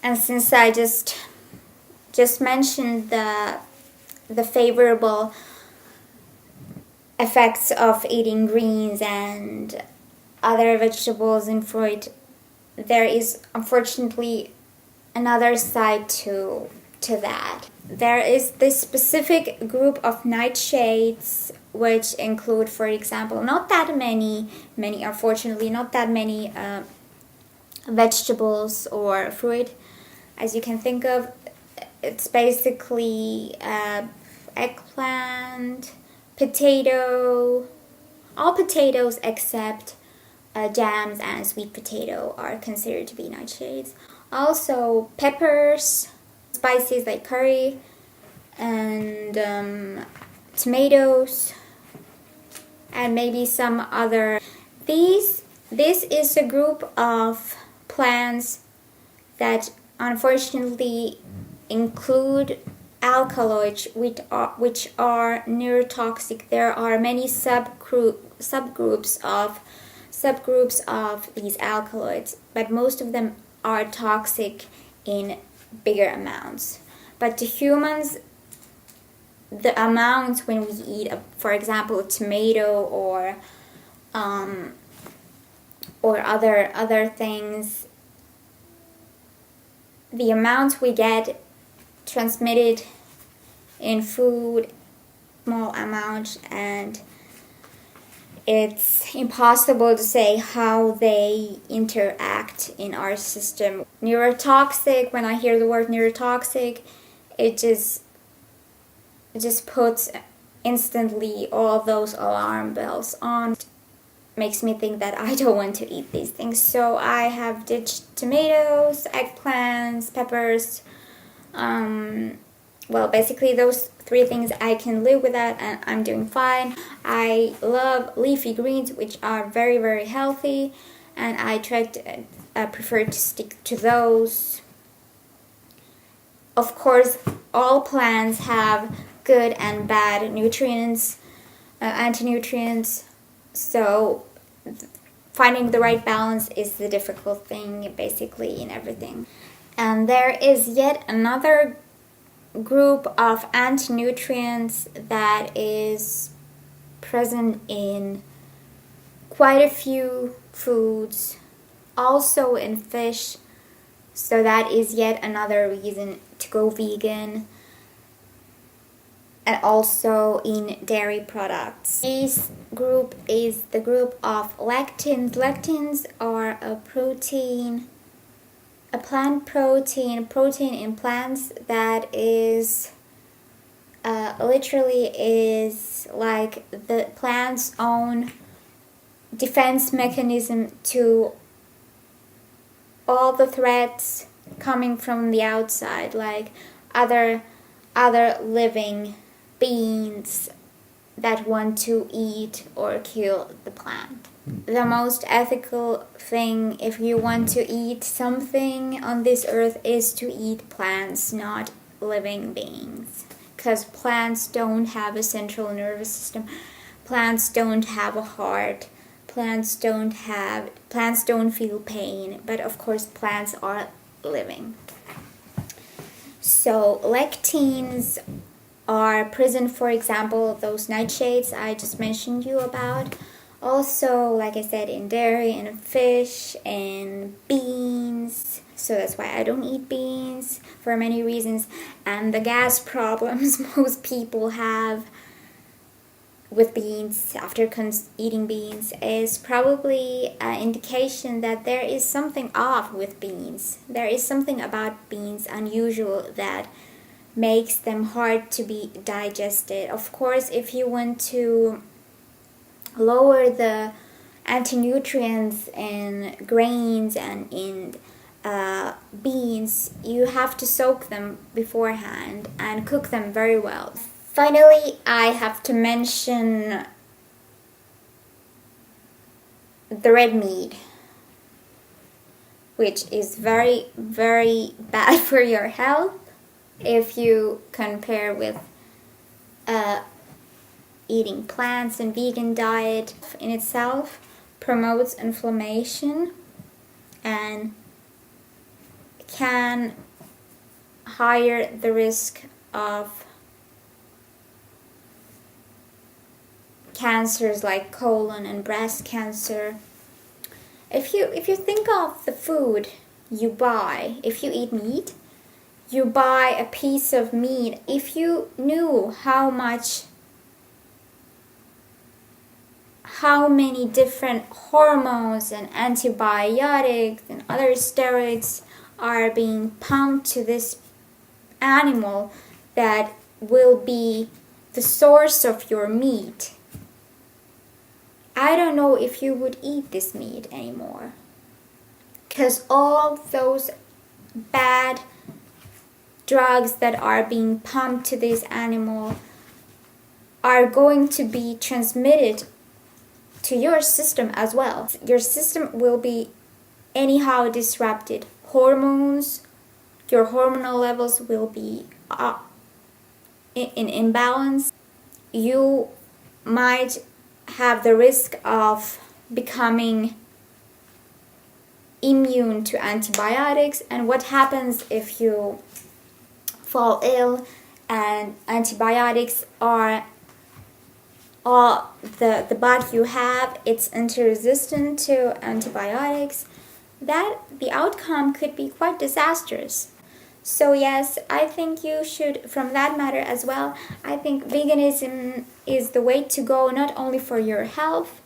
And since I just mentioned the favorable effects of eating greens and other vegetables and fruit, there is unfortunately another side to that. There is this specific group of nightshades which include, for example, not that many, unfortunately, not that many vegetables or fruit as you can think of. It's basically eggplant, potato, all potatoes except jams and sweet potato are considered to be nightshades. Also peppers, spices like curry, and tomatoes, and maybe some other. This is a group of plants that unfortunately include alkaloids which are neurotoxic. There are many subgroups of these alkaloids, but most of them are toxic in bigger amounts. But to humans, the amounts when we eat, for example, a tomato or other things, the amounts we get transmitted in food, small amount, and it's impossible to say how they interact in our system. Neurotoxic, when I hear the word neurotoxic, it just puts instantly all those alarm bells on. It makes me think that I don't want to eat these things. So I have ditched tomatoes, eggplants, peppers. Well, basically those three things I can live without and I'm doing fine. I love leafy greens, which are very, very healthy, and I prefer to stick to those. Of course, all plants have good and bad nutrients, anti-nutrients, so finding the right balance is the difficult thing basically in everything. And there is yet another group of anti-nutrients that is present in quite a few foods, also in fish, so that is yet another reason to go vegan, and also in dairy products. This group is the group of lectins. Lectins are a plant protein in plants that is literally is like the plant's own defense mechanism to all the threats coming from the outside, like other living beings that want to eat or kill the plant. The most ethical thing if you want to eat something on this earth is to eat plants, not living beings. Because plants don't have a central nervous system. Plants don't have a heart. Plants don't feel pain. But of course plants are living. So lectins are present, for example, those nightshades I just mentioned you about. Also, like I said, in dairy and fish and beans. So that's why I don't eat beans for many reasons. And the gas problems most people have with beans after eating beans is probably an indication that there is something off with beans. There is something about beans unusual that makes them hard to be digested. Of course, if you want to lower the anti-nutrients in grains and in beans, you have to soak them beforehand and cook them very well. Finally, I have to mention the red meat, which is very, very bad for your health if you compare with eating plants. And vegan diet in itself promotes inflammation and can higher the risk of cancers like colon and breast cancer. If you think of the food you buy, if you eat meat, you buy a piece of meat. If you knew how many different hormones and antibiotics and other steroids are being pumped to this animal that will be the source of your meat, I don't know if you would eat this meat anymore. Because all those bad drugs that are being pumped to this animal are going to be transmitted to your system as well. Your system will be anyhow disrupted. Your hormonal levels will be in imbalance. You might have the risk of becoming immune to antibiotics. And what happens if you fall ill and antibiotics are all the body you have, it's anti-resistant to antibiotics, that the outcome could be quite disastrous. So yes, I think you should, from that matter as well, I think veganism is the way to go, not only for your health,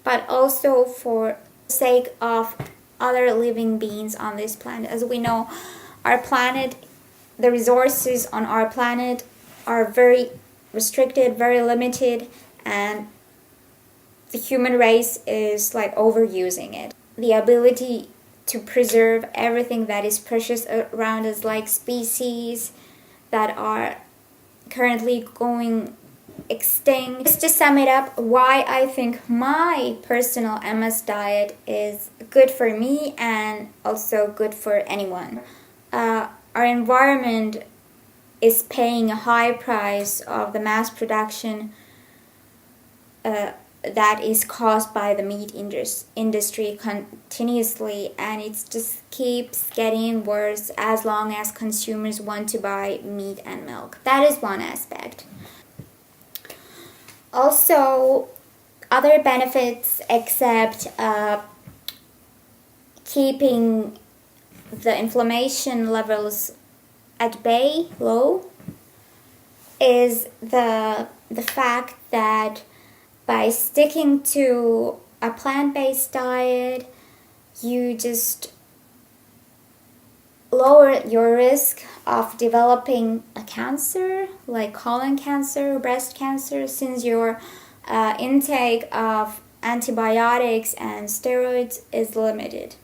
but also for the sake of other living beings on this planet. As we know, our planet, the resources on our planet are very restricted, very limited, and the human race is like overusing it. The ability to preserve everything that is precious around us, like species that are currently going extinct. Just to sum it up, why I think my personal MS diet is good for me and also good for anyone. Our environment is paying a high price of the mass production that is caused by the meat industry continuously, and it just keeps getting worse as long as consumers want to buy meat and milk. That is one aspect. Also, other benefits except keeping the inflammation levels at bay, low, is the fact that by sticking to a plant-based diet, you just lower your risk of developing a cancer like colon cancer, breast cancer, since your intake of antibiotics and steroids is limited.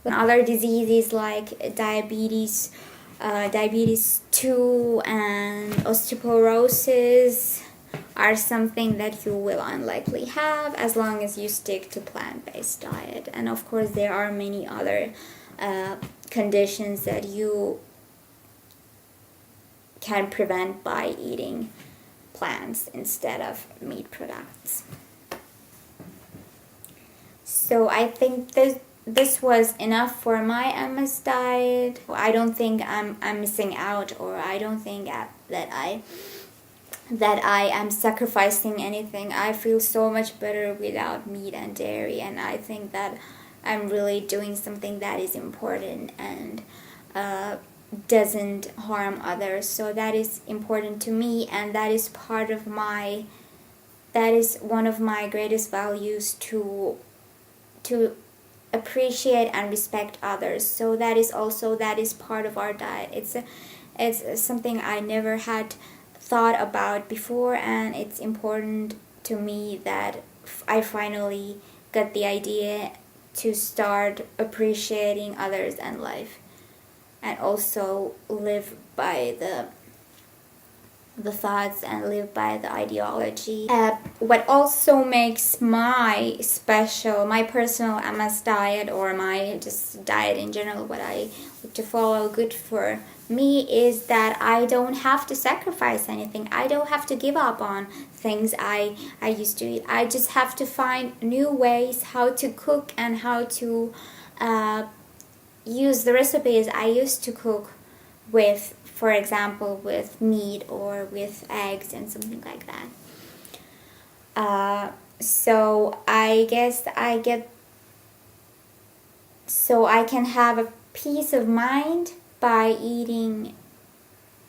And other diseases like diabetes 2 and osteoporosis are something that you will unlikely have as long as you stick to plant-based diet. And of course there are many other conditions that you can prevent by eating plants instead of meat products. So I think this was enough for my MS diet. I don't think I'm missing out, or I don't think that I am sacrificing anything. I feel so much better without meat and dairy, and I think that I'm really doing something that is important and doesn't harm others. So that is important to me, and that is one of my greatest values, to appreciate and respect others. So that is part of our diet. It's something I never had thought about before, and it's important to me that I finally got the idea to start appreciating others and life, and also live by the thoughts and live by the ideology. What also makes my personal MS diet, or my just diet in general, what I like to follow, good for me, is that I don't have to sacrifice anything. I don't have to give up on things I used to eat. I just have to find new ways how to cook and how to use the recipes I used to cook with, for example, with meat or with eggs and something like that. So I guess I can have a peace of mind by eating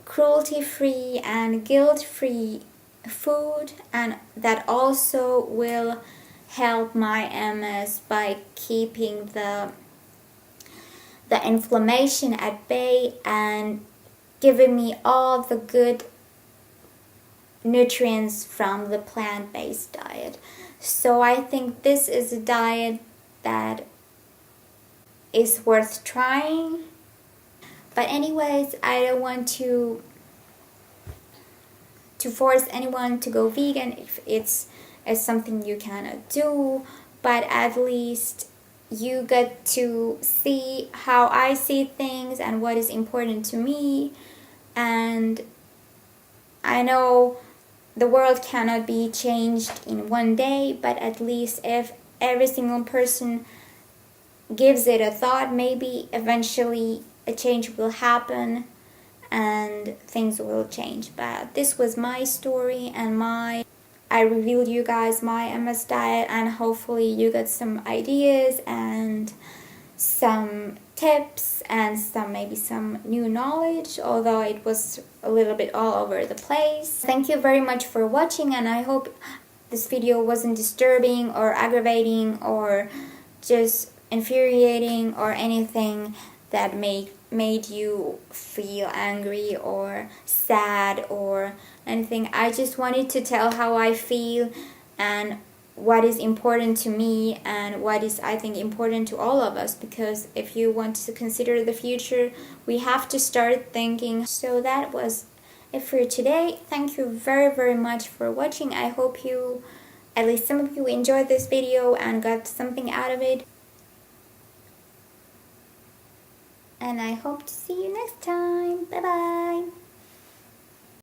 cruelty-free and guilt-free food, and that also will help my MS by keeping the inflammation at bay and giving me all the good nutrients from the plant-based diet. So I think this is a diet that is worth trying. But anyways, I don't want to force anyone to go vegan if it's something you cannot do, but at least you get to see how I see things and what is important to me. And I know the world cannot be changed in one day, but at least if every single person gives it a thought, maybe eventually a change will happen and things will change. But this was my story, and I revealed you guys my MS diet, and hopefully you got some ideas and some tips and maybe some new knowledge, although it was a little bit all over the place. Thank you very much for watching, and I hope this video wasn't disturbing or aggravating or just infuriating or anything that made you feel angry or sad or anything. I just wanted to tell how I feel and what is important to me and what is, I think, important to all of us, because if you want to consider the future, we have to start thinking. So that was it for today. Thank you very, very much for watching. I hope you, at least some of you, enjoyed this video and got something out of it. And I hope to see you next time. Bye bye.